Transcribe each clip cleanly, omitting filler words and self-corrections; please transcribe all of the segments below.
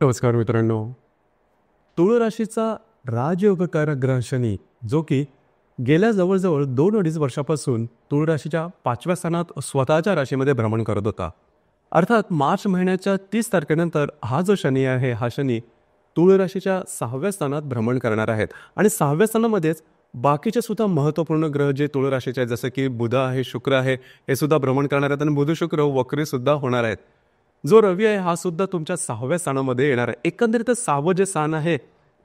नमस्कार मित्रांनो. तुळ राशीचा राजयोगकारक ग्रह शनी, जो की गेल्या जवळजवळ 2-2.5 वर्षापासून तुळ राशीच्या 5व्या स्थानात स्वतःच्या राशीमध्ये भ्रमण करत होता. अर्थात मार्च महिन्याच्या 30 तारखेनंतर हा जो शनी आहे, हा शनी तुळ राशीच्या 6व्या स्थानात भ्रमण करणार आहेत. आणि 6व्या स्थानामध्येच बाकीचे सुद्धा महत्त्वपूर्ण ग्रह जे तुळ राशीचे आहेत, जसं की बुध आहे, शुक्र आहे, हे सुद्धा भ्रमण करणार आहेत. आणि बुध शुक्र वक्री सुद्धा होणार आहेत. जो रवी आहे हा सुद्धा तुमच्या 6व्या स्थानामध्ये येणार आहे. एकंदरीत 6वं जे स्थान आहे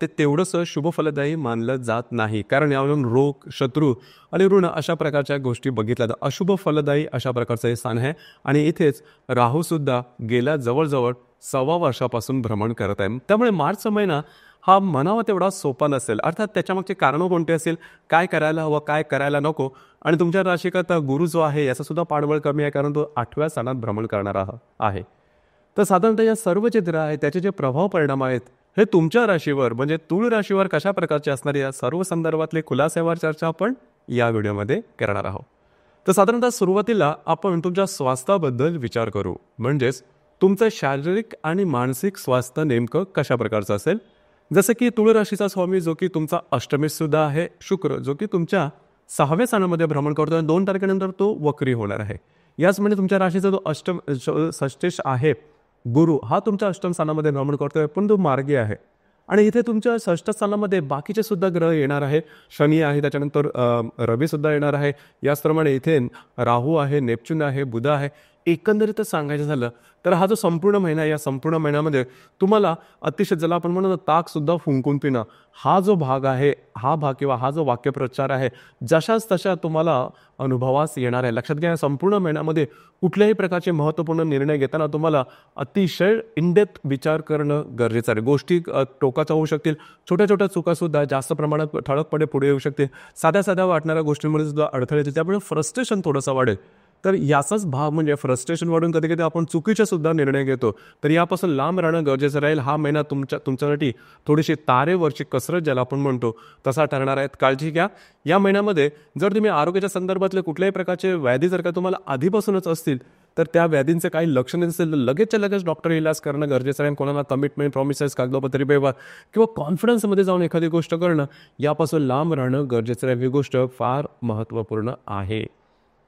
ते तेवढंसं शुभफलदायी मानलं जात नाही, कारण यावरून रोग, शत्रू आणि ऋण अशा प्रकारच्या गोष्टी बघितल्या जातात. अशुभ फलदायी अशा प्रकारचं हे स्थान आहे. आणि इथेच राहू सुद्धा गेल्या जवळजवळ 1.25 वर्षापासून भ्रमण करत आहे. त्यामुळे मार्च महिना हा म्हणावा तेवढा सोपा नसेल. अर्थात त्याच्यामागची कारणं कोणती असेल, काय करायला हवं, काय करायला नको. आणि तुमच्या राशीकरता गुरु जो आहे याचा सुद्धा पाठबळ कमी आहे, कारण तो 8व्या स्थानात भ्रमण करणारा आहे. तर साधारणतः या सर्व जे ग्रह आहेत त्याचे जे प्रभाव परिणाम आहेत हे तुमच्या राशीवर म्हणजे तुळ राशीवर कशा प्रकारचे असणार या सर्व संदर्भातले खुलासेवर चर्चा आपण या व्हिडिओमध्ये करणार आहोत. तर साधारणतः सुरुवातीला आपण तुमच्या स्वास्थ्याबद्दल विचार करू. म्हणजेच तुमचं शारीरिक आणि मानसिक स्वास्थ्य नेमकं कशा प्रकारचं असेल. जसं की तुळ राशीचा स्वामी जो की तुमचा अष्टमेश सुद्धा आहे, शुक्र जो की तुमच्या 6व्या स्थानामध्ये भ्रमण करतो. 2 तारखेनंतर तो वक्री होणार आहे. याच म्हणजे तुमच्या राशीचा जो षष्टेश आहे गुरु, हा तुमच्या अष्टम स्थानामध्ये भ्रमण करतोय, पण तो मार्गी आहे. आणि इथे तुमच्या षष्ठ स्थानामध्ये बाकीचे सुद्धा ग्रह येणार आहे. शनी आहे, त्याच्यानंतर रवी सुद्धा येणार आहे. याचप्रमाणे इथे राहू आहे, नेपच्यून आहे, बुध आहे. एकंदरीतच सांगायचं झालं तर हा जो संपूर्ण महिना आहे, या संपूर्ण महिन्यामध्ये तुम्हाला अतिशय ज्याला आपण म्हणतो ताक सुद्धा फुंकून पिणं, हा जो भाग आहे, हा भाग किंवा हा जो वाक्यप्रचार आहे, जशाच तशा तुम्हाला अनुभवास येणार आहे. लक्षात घ्या, संपूर्ण महिन्यामध्ये कुठल्याही प्रकारचे महत्त्वपूर्ण निर्णय घेताना तुम्हाला अतिशय इनडेप्थ विचार करणं गरजेचं आहे. गोष्टी टोकाच्या होऊ शकतील, छोट्या छोट्या चुकासुद्धा जास्त प्रमाणात ठळकपणे पुढे येऊ शकतील. साध्या साध्या वाटणाऱ्या गोष्टींमध्ये सुद्धा अडथळे येतील, त्यामुळे फ्रस्ट्रेशन थोडंसं वाढेल. तर याचाच भाग म्हणजे फ्रस्ट्रेशन वाढून कधी कधी आपण चुकीचे सुद्धा निर्णय घेतो. तर यापासून लांब राहणं गरजेचं राहील. हा महिना तुमच्यासाठी थोडीशी तारेवरची कसरत ज्याला आपण म्हणतो तसा ठरणार आहेत. काळजी घ्या. या महिन्यामध्ये जर तुम्ही आरोग्याच्या संदर्भातले कुठल्याही प्रकारचे व्याधी जर का तुम्हाला आधीपासूनच असतील, तर त्या व्याधींचे काही लक्षणे नसेल तर लगेचच्या लगेच डॉक्टर इलाज करणं गरजेचं आहे. कोणाला कमिटमेंट, प्रॉमिसेस, कागदोपत्री व्यवहार किंवा कॉन्फिडन्समध्ये जाऊन एखादी गोष्ट करणं, यापासून लांब राहणं गरजेचं आहे. ही गोष्ट फार महत्त्वपूर्ण आहे.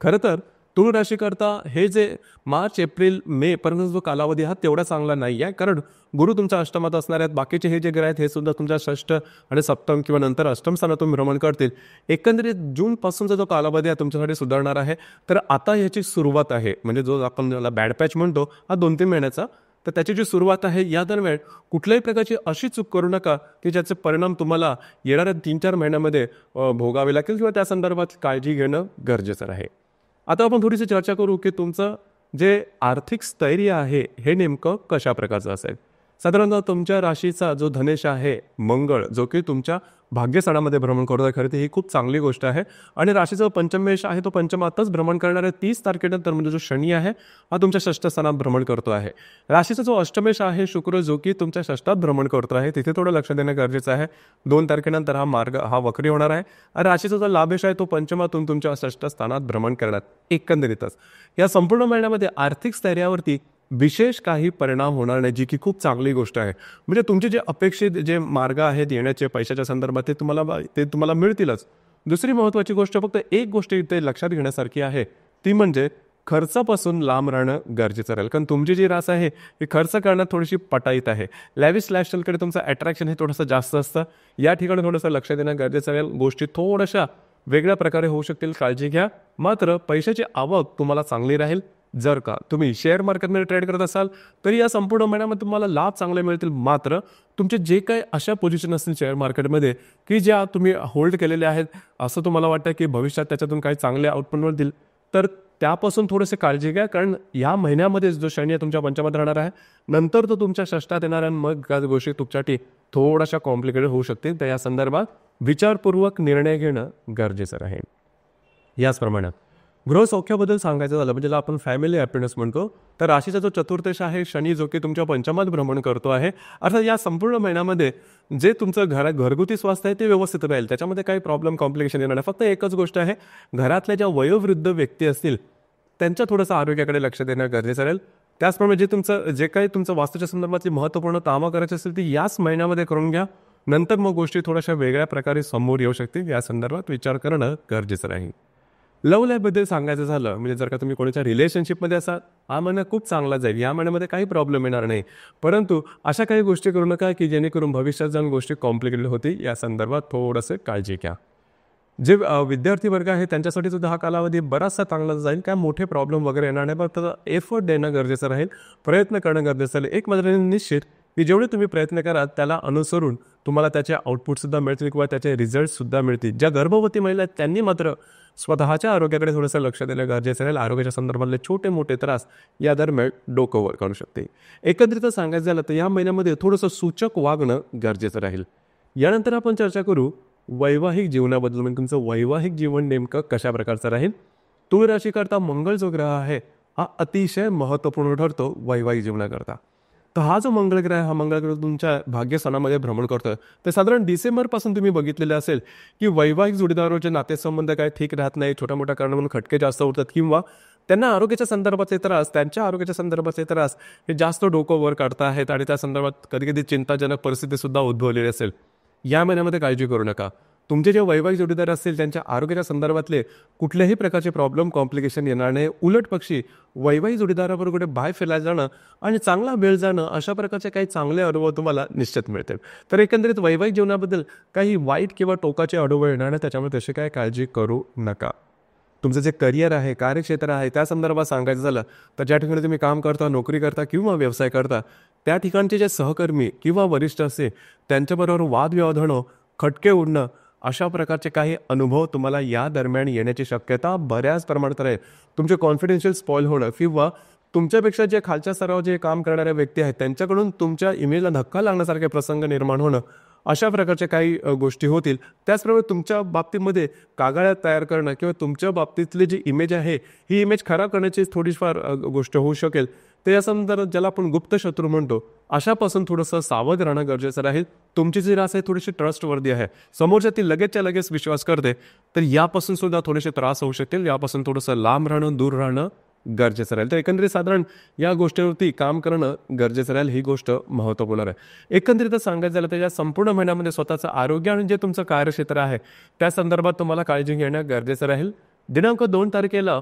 खरं तर तुळ राशीकरता हे जे मार्च, एप्रिल, मे पर्यंत जो कालावधी हा तेवढा चांगला नाही आहे, कारण गुरु तुमच्या अष्टमात असणार आहेत. बाकीचे हे जे ग्रह आहेत हे सुद्धा तुमच्या षष्ठ आणि सप्तम किंवा नंतर अष्टम स्थानातून भ्रमण करतील. एकंदरीत जूनपासूनचा जो कालावधी आहे तुमच्यासाठी सुधारणार आहे. तर आता याची सुरुवात आहे, म्हणजे जो आपण त्याला बॅड पॅच म्हणतो, हा 2-3 महिन्याचा. तर त्याची जी सुरुवात आहे, या दरम्यान कुठल्याही प्रकारची अशी चूक करू नका की ज्याचे परिणाम तुम्हाला येणाऱ्या 3-4 महिन्यामध्ये भोगावे लागतील, किंवा त्या संदर्भात काळजी घेणं गरजेचं आहे. आता आपण थोडीशी चर्चा करू की तुमचं जे आर्थिक स्थैर्य आहे हे नेमकं कशा प्रकारचं असेल. साधारणतः तुमच्या राशीचा जो धनेश आहे मंगळ, जो की तुमच्या भाग्यस्थानामध्ये भ्रमण करतो आहे. खरं तर ही खूप चांगली गोष्ट आहे. आणि राशीचा पंचमेश आहे, तो पंचमातच भ्रमण करणार आहे. 30 तारखेनंतर म्हणजे जो शनी आहे हा तुमच्या षष्ठ स्थानात भ्रमण करतो आहे. राशीचा जो अष्टमेश आहे शुक्र, जो की तुमच्या षष्ठात भ्रमण करतो आहे, तिथे थोडं लक्ष देणं गरजेचं आहे. 2 तारखेनंतर हा वक्री होणार आहे. आणि राशीचा जो लाभेश आहे तो पंचमातून तुमच्या षष्ठ स्थानात भ्रमण करणार. एकंदरीतच या संपूर्ण महिन्यामध्ये आर्थिक स्थैर्यावरती विशेष काही परिणाम होणार नाही, जी की खूप चांगली गोष्ट आहे. म्हणजे तुमचे जे अपेक्षित जे मार्ग आहेत येण्याचे पैशाच्या संदर्भात ते तुम्हाला मिळतीलच. दुसरी महत्त्वाची गोष्ट, फक्त एक गोष्ट इथे लक्षात घेण्यासारखी आहे, ती म्हणजे खर्चापासून लांब राहणं गरजेचं राहील. कारण तुमची जी रास आहे ही खर्च करण्यात थोडीशी पटाईत आहे. लॅविश लाईफस्टाईलकडे तुमचं अट्रॅक्शन हे थोडंसं जास्त असतं. या ठिकाणी थोडंसं लक्ष देणं गरजेचं राहील. गोष्टी थोड्याशा वेगळ्या प्रकारे होऊ शकतील, काळजी घ्या. मात्र पैशाची आवक तुम्हाला चांगली राहील. जर का तुम्ही शेअर मार्केटमध्ये ट्रेड करत असाल तर या संपूर्ण महिन्यामध्ये तुम्हाला लाभ चांगले मिळतील. मात्र तुमचे जे काही अशा पोझिशन असतील शेअर मार्केटमध्ये की ज्या तुम्ही होल्ड केलेल्या आहेत, असं तुम्हाला वाटतं की भविष्यात त्याच्यातून काही चांगले आउटपुट मिळतील, तर त्यापासून थोडेसे काळजी घ्या. कारण या महिन्यामध्ये जो शनी तुमच्या पंचमात राहणार आहे, नंतर तो तुमच्या षष्ठात येणार आहे. मग त्या गोष्टी तुमच्यासाठी थोड्याशा कॉम्प्लिकेटेड होऊ शकतील. तर या संदर्भात विचारपूर्वक निर्णय घेणं गरजेचं राहील. याचप्रमाणे गृहसौख्याबद्दल सांगायचं झालं म्हणजे आपण फॅमिली हॅपीनेस म्हणतो, तर राशीचा जो चतुर्थेश आहे शनी, जो की तुमच्या पंचमात भ्रमण करतो आहे. अर्थात या संपूर्ण महिन्यामध्ये जे तुमचं घरगुती स्वास्थ्य आहे ते व्यवस्थित राहील, त्याच्यामध्ये काही प्रॉब्लेम, कॉम्प्लिकेशन येणार नाही. फक्त एकच गोष्ट आहे, घरातल्या ज्या वयोवृद्ध व्यक्ती असतील त्यांच्या थोडंसं आरोग्याकडे लक्ष देणं गरजेचं राहील. त्याचप्रमाणे जे काही तुमचं वास्तूच्या संदर्भातली महत्त्वपूर्ण कामं करायची असेल ती याच महिन्यामध्ये करून घ्या. नंतर मग गोष्टी थोड्याशा वेगळ्या प्रकारे समोर येऊ शकतील. या संदर्भात विचार करणं गरजेचं राहील. लव्ह लाईफबद्दल सांगायचं झालं म्हणजे जर का तुम्ही कोणाच्या रिलेशनशिपमध्ये असाल, हा महिना खूप चांगला जाईल. या महिन्यामध्ये काही प्रॉब्लेम येणार नाही. परंतु अशा काही गोष्टी करू नका की जेणेकरून भविष्यात जाऊन गोष्टी कॉम्प्लिकेटेड होतील. या संदर्भात थोडंसं काळजी घ्या. जे विद्यार्थी वर्ग आहे त्यांच्यासाठी सुद्धा हा कालावधी बराचसा चांगला जाईल. काय मोठे प्रॉब्लेम वगैरे येणार नाही. पण त्याचा एफर्ट देणं गरजेचं राहील. प्रयत्न करणं गरजेचं राहील. एक मात्र निश्चित की जेवढे तुम्ही प्रयत्न कराल त्याला अनुसरून तुम्हाला त्याचे आउटपुटसुद्धा मिळतील किंवा त्याचे रिझल्टसुद्धा मिळतील. ज्या गर्भवती महिला आहेत त्यांनी मात्र स्वतःच्या आरोग्याकडे थोडंसं लक्ष देणं गरजेचं राहील. आरोग्याच्या संदर्भातले छोटे मोठे त्रास या दरम्यान डोकं वर काढू शकते. एकत्रित सांगायचं झालं तर या महिन्यामध्ये थोडंसं सूचक वागणं गरजेचं राहील. यानंतर आपण चर्चा करू वैवाहिक जीवनाबद्दल. म्हणजे तुमचं वैवाहिक जीवन नेमकं कशा प्रकारचं राहील. तुळ राशीकरता मंगळ जो ग्रह आहे हा अतिशय महत्त्वपूर्ण ठरतो वैवाहिक जीवनाकरता. तर हा जो मंगळ ग्रह हा मंगळ ग्रह तुमच्या भाग्यस्थानामध्ये भ्रमण करतोय. तर साधारण डिसेंबरपासून तुम्ही बघितलेलं असेल की वैवाहिक जोडीदाराचे नातेसंबंध काय ठीक राहत नाही. छोट्या मोठ्या कारणावरून खटके जास्त होतात किंवा त्यांना आरोग्याच्या संदर्भातले त्रास त्यांच्या आरोग्याच्या संदर्भातले त्रास हे जास्त डोकं वर काढत आहेत आणि त्या संदर्भात कधी कधी चिंताजनक परिस्थितीसुद्धा उद्भवलेली असेल. या महिन्यामध्ये काळजी करू नका. तुमचे जे वैवाहिक जोडीदार असतील त्यांच्या आरोग्याच्या संदर्भातले कुठल्याही प्रकारचे प्रॉब्लेम कॉम्प्लिकेशन येणार नाही. उलट पक्षी वैवाहिक जोडीदाराबरोबर कुठे बाहेर फिरायला जाणं आणि चांगला वेळ जाणं अशा प्रकारचे काही चांगले अनुभव तुम्हाला निश्चित मिळतील. तर एकंदरीत वैवाहिक जीवनाबद्दल काही वाईट किंवा टोकाचे अनुभव येणार नाही. त्याच्यामुळे तशी काय काळजी करू नका. तुमचं जे करिअर आहे कार्यक्षेत्र आहे त्या संदर्भात सांगायचं झालं तर ज्या ठिकाणी तुम्ही काम करता नोकरी करता किंवा व्यवसाय करता त्या ठिकाणचे जे सहकर्मी किंवा वरिष्ठ असते त्यांच्याबरोबर वादविवाद होणं खटके उडणं अशा प्रकारचे काही अनुभव तुम्हाला या दरम्यान येण्याची शक्यता बऱ्याच प्रमाणात आहे. तुमचे कॉन्फिडेन्शियल स्पॉइल होणं किंवा तुमच्यापेक्षा जे खालच्या स्तरावर जे काम करणारे व्यक्ती आहेत त्यांच्याकडून तुमच्या इमेजला धक्का लागण्यासारखे प्रसंग निर्माण होणं अशा प्रकारच्या काही गोष्टी होतील. त्याचप्रमाणे तुमच्या बाबतीमध्ये कागाळ्या तयार करणं किंवा तुमच्या बाबतीतली जी इमेज आहे ही इमेज खराब करण्याची थोडीफार गोष्ट होऊ शकेल. ते या संदर्भात ज्याला आपण गुप्त शत्रू म्हणतो अशापासून थोडंसं सावध राहणं गरजेचं राहील. तुमची जी रास आहे थोडीशी ट्रस्टवर्दी आहे. समोरच्या ती लगेचच्या लगेच विश्वास करते तर यापासून सुद्धा थोडेसे त्रास होऊ शकतील. यापासून थोडंसं लांब राहणं दूर राहणं गरजेचं राहील. तर एकंदरीत साधारण या गोष्टीवरती काम करणं गरजेचं राहील. ही गोष्ट महत्त्वपूर्ण आहे. एकंदरीतच सांगायचं झालं तर या संपूर्ण महिन्यामध्ये स्वतःचं आरोग्य आणि जे तुमचं कार्यक्षेत्र आहे त्या संदर्भात तुम्हाला काळजी घेणं गरजेचं राहील. दिनांक 2 तारखेला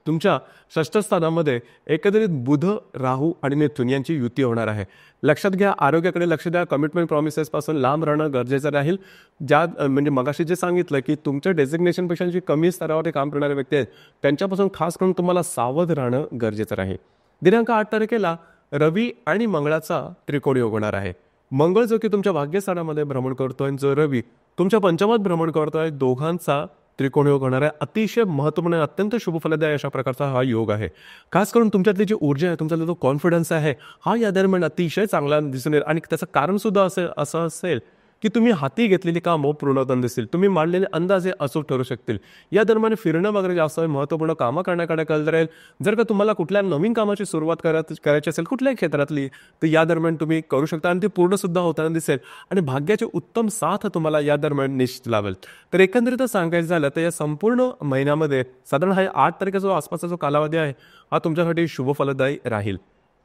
तुमच्या षष्ठ स्थानामध्ये एकंदरीत बुध राहू आणि नेतून यांची युती होणार आहे. लक्षात घ्या आरोग्याकडे लक्ष द्या. कमिटमेंट प्रॉमिसेसपासून लांब राहणं गरजेचं राहील. म्हणजे मगाशी जे सांगितलं की तुमच्या डेझिग्नेशनपेक्षा जी कमी स्तरावर काम करणारे व्यक्ती आहेत त्यांच्यापासून खास करून तुम्हाला सावध राहणं गरजेचं राहील. दिनांक 8 तारखेला रवी आणि मंगळाचा त्रिकोण योग होणार आहे. मंगळ जो की तुमच्या भाग्यस्थानामध्ये भ्रमण करतोय जो रवी तुमच्या पंचमात भ्रमण करतोय दोघांचा त्रिकोण योग होणार आहे. अतिशय महत्त्वपूर्ण अत्यंत शुभफलदायी अशा प्रकारचा हा योग आहे. खास करून तुमच्यातली जी ऊर्जा आहे तुमच्यातला जो कॉन्फिडन्स आहे हा या दरम्यान अतिशय चांगला दिसून येईल. आणि त्याचं कारण सुद्धा असं असेल की तुम्ही हाती घेतलेली कामं पूर्णतः दिसतील. तुम्ही मांडलेले अंदाजे अचूक ठरू शकतील. या दरम्यान फिरणं वगैरे जास्त महत्त्वपूर्ण कामं करण्याकडे कल राहील. जर का तुम्हाला कुठल्या नवीन कामाची सुरुवात करायची असेल कुठल्याही क्षेत्रातली तर या दरम्यान तुम्ही करू शकता आणि ती पूर्णसुद्धा होताना दिसेल. आणि भाग्याची उत्तम साथ तुम्हाला या दरम्यान निश्चित लावेल. तर एकंदरीतच सांगायचं झालं तर या संपूर्ण महिन्यामध्ये साधारण हा 8 तारखेचा आसपासचा जो कालावधी आहे हा तुमच्यासाठी शुभफलदायी राहील.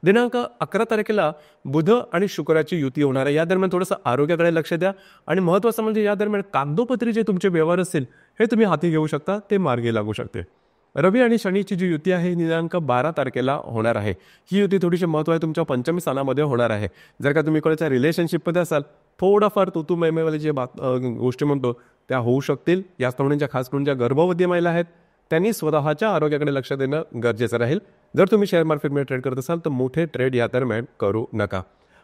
दिनांक 11 तारखेला बुध आणि शुक्राची युती होणार आहे. या दरम्यान थोडंसं आरोग्याकडे लक्ष द्या. आणि महत्त्वाचं म्हणजे या दरम्यान कागदोपत्री जे तुमचे व्यवहार असतील हे तुम्ही हाती घेऊ शकता. ते मार्गी लागू शकते. रवी आणि शनीची जी युती आहे दिनांक 12 तारखेला होणार आहे. ही युती थोडीशी महत्त्व आहे तुमच्या पंचमी स्थानामध्ये होणार आहे. जर का तुम्ही कोणाच्या रिलेशनशिपमध्ये असाल थोडाफार तुतुमयमेवाले जे गोष्टी म्हणतो त्या होऊ शकतील. याचप्रमाणे ज्या खास करून ज्या गर्भवती महिला आहेत त्यांनी स्वतःच्या आरोग्याकडे लक्ष देणं गरजेचं राहील. जर तुम्ही शेअर मार्केटमध्ये ट्रेड करत असाल तर मोठे ट्रेड या दरम्यान करू नका.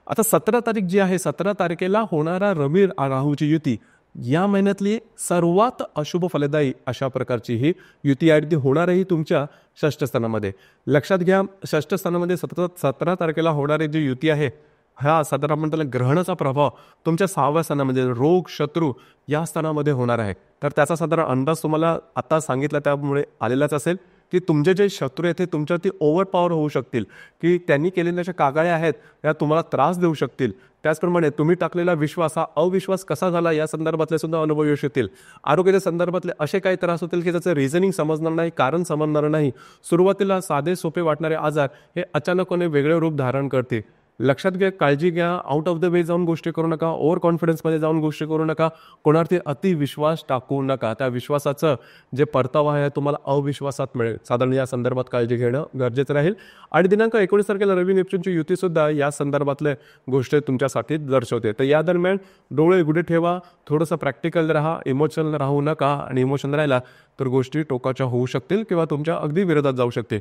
आता 17 तारीख जी आहे 17 तारखेला होणारा रवी राहूची युती या महिन्यातली सर्वात अशुभ फलदायी अशा प्रकारची ही युती आहे. ती होणारही तुमच्या षष्ठ स्थानामध्ये. लक्षात घ्या षष्ठ स्थानामध्ये 17 तारखेला होणारी जी युती आहे हा साधारण आपण त्याला ग्रहणाचा प्रभाव तुमच्या 6व्या स्थानामध्ये रोग शत्रू या स्थानामध्ये होणार आहे. तर त्याचा साधारण अंदाज तुम्हाला आता सांगितला त्यामुळे आलेलाच असेल की तुमचे जे शत्रू आहेत ते तुमच्यावरती ओव्हरपॉवर होऊ शकतील, की त्यांनी केलेल्या ज्या कागाळ्या आहेत त्या तुम्हाला त्रास देऊ शकतील. त्याचप्रमाणे तुम्ही टाकलेला विश्वास हा अविश्वास कसा झाला या संदर्भातले सुद्धा अनुभव येऊ शकतील. आरोग्याच्या संदर्भातले असे काही त्रास होतील की त्याचं रिझनिंग समजणार नाही, कारण समजणार नाही. सुरुवातीला साधे सोपे वाटणारे आजार हे अचानकपणे वेगळे रूप धारण करते. लक्षात घ्या, काळजी घ्या. आउट ऑफ द वे जाऊन गोष्टी करू नका, ओव्हर कॉन्फिडन्समध्ये जाऊन गोष्टी करू नका, कोणावरती अतिविश्वास टाकू नका. त्या विश्वासाचं जे परतावा आहे तुम्हाला अविश्वासात मिळेल. साधारण या संदर्भात काळजी घेणं गरजेचं राहील. आणि दिनांक 19 तारखेला रवी नेपच्यूनची युतीसुद्धा या संदर्भातले गोष्टी तुमच्यासाठी दर्शवते. तर या दरम्यान डोळे उघडे ठेवा, थोडंसं प्रॅक्टिकल राहा, इमोशनल राहू नका. आणि इमोशनल राहिला तर गोष्टी टोकाच्या होऊ शकतील किंवा तुमच्या अगदी विरोधात जाऊ शकते.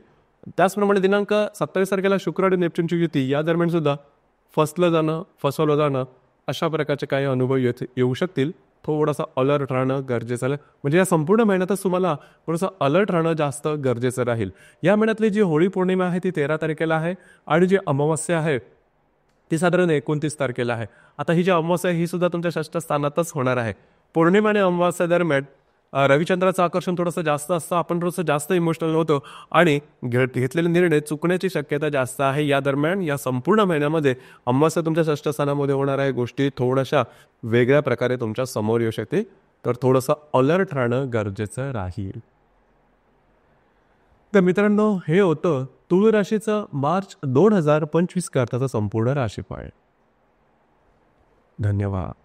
त्याचप्रमाणे दिनांक 27 तारखेला शुक्र आणि नेपच्यूनची युती या दरम्यान सुद्धा फसलं जाणं, फसवलं जाणं अशा प्रकारचे काही अनुभव येऊ शकतील. थोडंसं अलर्ट राहणं गरजेचं आहे. म्हणजे या संपूर्ण महिन्यातच तुम्हाला थोडंसं अलर्ट राहणं जास्त गरजेचं राहील. या महिन्यातली जी होळी पौर्णिमा आहे ती 13 तारखेला आहे आणि जी अमावस्या आहे ती साधारण 29 तारखेला आहे. आता ही जी अमावस्या आहे ही सुद्धा तुमच्या षष्ठ स्थानातच होणार आहे. पौर्णिमा आणि अमावस्या दरम्यान रविचंद्राचं आकर्षण थोडंसं जास्त असतं, आपण थोडंसं जास्त इमोशनल होतो आणि घेतलेले निर्णय चुकण्याची शक्यता जास्त आहे. या दरम्यान या संपूर्ण महिन्यामध्ये अमावस्या तुमच्या षष्ठ स्थानामध्ये होणार आहे. गोष्टी थोड्याशा वेगळ्या प्रकारे तुमच्या समोर येऊ शकते, तर थोडंसं अलर्ट राहणं गरजेचं राहील. तर मित्रांनो, हे होतं तुळ राशीचं मार्च 2025 करताचं संपूर्ण राशीफळ. धन्यवाद.